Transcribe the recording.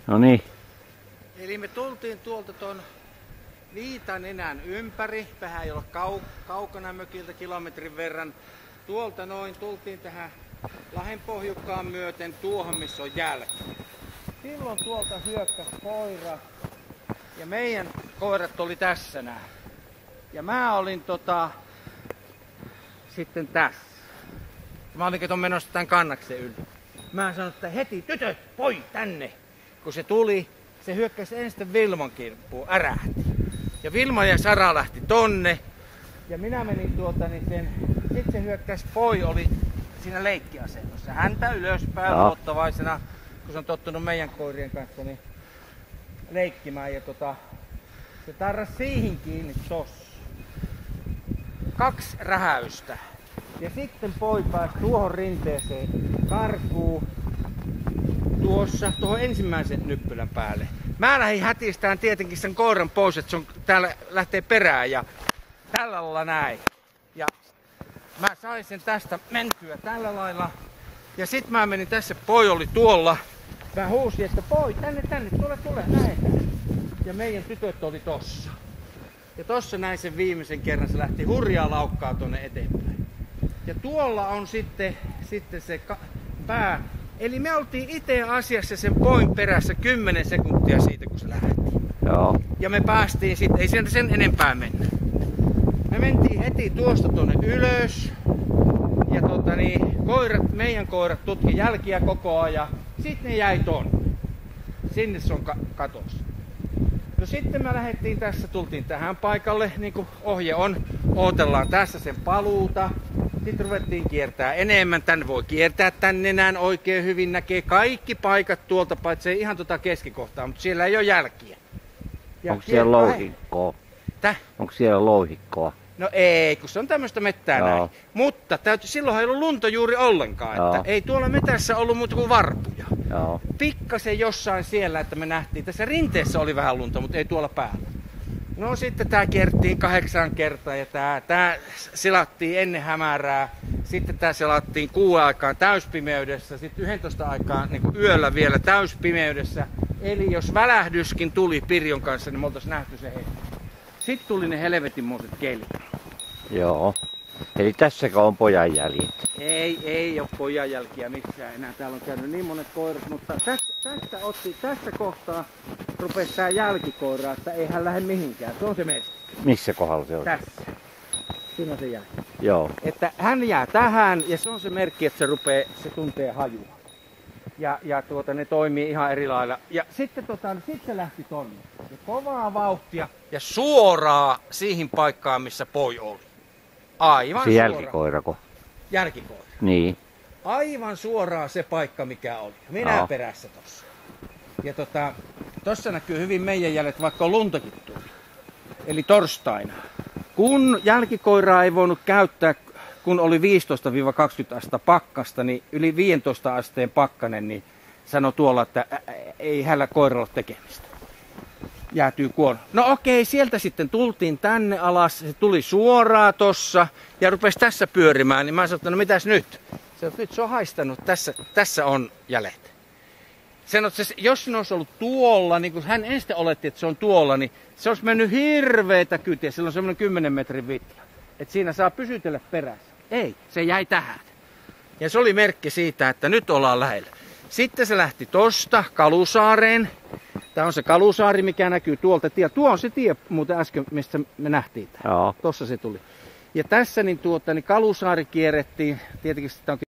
No niin. Eli me tultiin tuolta ton Viitanenän ympäri, vähän ei ole kaukana mökiltä kilometrin verran. Tuolta noin tultiin tähän Lahdenpohjukkaan myöten tuohon, missä on jälki. Silloin tuolta hyökkäsi koira ja meidän koirat oli tässä nää. Ja mä olin sitten tässä. Mä olin menossa tämän kannaksen yli. Mä sanoin, että heti tytöt, poi tänne. Kun se tuli, se hyökkäsi ensin Vilman kirppuun, ärähti. Ja Vilma ja Sara lähti tonne. Ja minä menin sitten se hyökkäsi poi, oli siinä leikkiasennossa. Häntä ylöspäin luottavaisena, kun se on tottunut meidän koirien kanssa niin leikkimään. Ja se tarrasi siihen kiinni tossa. 2 rähäystä. Ja sitten poi pääsi tuohon rinteeseen karkuun tuohon ensimmäisen nyppylän päälle. Mä lähdin hätistään tietenkin sen koiran pois, että se on täällä lähtee perään ja tällä lailla näin. Ja mä sain sen tästä mentyä tällä lailla. Ja sit mä menin tässä, poi oli tuolla. Mä huusin, että poi tänne, tule, näin. Ja meidän tytöt oli tossa. Ja tossa näin sen viimeisen kerran, se lähti hurjaa laukkaa tonne eteenpäin. Ja tuolla on sitten se pää. Eli me oltiin itse asiassa sen poin perässä 10 sekuntia siitä, kun se lähti. Joo. Ja me päästiin sitten, ei sieltä sen enempää mennä. Me mentiin heti tuosta tonne ylös. Ja meidän koirat tutki jälkiä koko ajan. Sitten ne jäi tonne. Sinne se on katos. No sitten me lähdettiin tässä, tultiin tähän paikalle, niin kuin ohje on. Ootellaan tässä sen paluuta. Sitten ruvettiin kiertää enemmän. Tänne voi kiertää tänne näin oikein hyvin. Näkee kaikki paikat tuolta, paitsi ihan keskikohtaa, mutta siellä ei ole jälkiä. Onko siellä louhikkoa? Onko siellä louhikkoa? No ei, kun se on tämmöistä mettää näin. Mutta silloinhan ei ollut lunta juuri ollenkaan. Että ei tuolla metässä ollut muuta kuin varpuja. Joo. Pikkasen jossain siellä, että me nähtiin. Tässä rinteessä oli vähän lunta, mutta ei tuolla päällä. No sitten tää kierttiin 8 kertaa ja tää silattiin ennen hämärää. Sitten tää silattiin 6 aikaan täyspimeydessä, sitten 11 aikaan niin yöllä vielä täyspimeydessä. Eli jos välähdyskin tuli Pirjon kanssa, niin me oltais nähty se heti. Sitten tuli ne helvetinmoiset kelit. Joo. Eli tässäkö on pojan jäljet? Ei ole pojan jälkiä missään enää. Täällä on käynyt niin monet koirat, mutta tässä kohtaa rupesi tää jälkikoira, että ei hän lähde mihinkään. Se on se merkki. Missä kohdalla se on? Tässä. Siinä on se jälki. Joo. Että hän jää tähän ja se on se merkki, että se tuntee hajua. Ja ne toimii ihan eri lailla. Ja sitten se lähti tonne. Ja kovaa vauhtia ja suoraan siihen paikkaan, missä poi oli. Aivan se jälkikoirako? Jälkikoira. Niin. Aivan suoraan se paikka, mikä oli. Minä perässä tossa. Ja tossa näkyy hyvin meidän jäljet, vaikka on luntakin tullut. Eli torstaina. Kun jälkikoiraa ei voinut käyttää, kun oli 15-20 astetta pakkasta, niin yli 15 asteen pakkanen, niin sanoi tuolla, että ei hänellä koiralla ole tekemistä. Jäätyy kuono. No okei, sieltä sitten tultiin tänne alas, se tuli suoraan tossa ja rupesi tässä pyörimään, niin mä sanoin, että no mitäs nyt? Nyt se on haistanut, tässä on jäljet. Sanoin, että jos se olisi ollut tuolla, niin kun hän ensin oletti, että se on tuolla, niin se olisi mennyt hirveetä kytiä, sillä on semmoinen 10 metrin vitja. Että siinä saa pysytellä perässä. Ei, se jäi tähän. Ja se oli merkki siitä, että nyt ollaan lähellä. Sitten se lähti tosta Kalusaareen. Tämä on se Kalusaari, mikä näkyy tuolta tie. Tuo on se tie muuten äsken, mistä me nähtiin. Tossa se tuli. Ja tässä niin Kalusaari kierrettiin. Tietenkin sitä on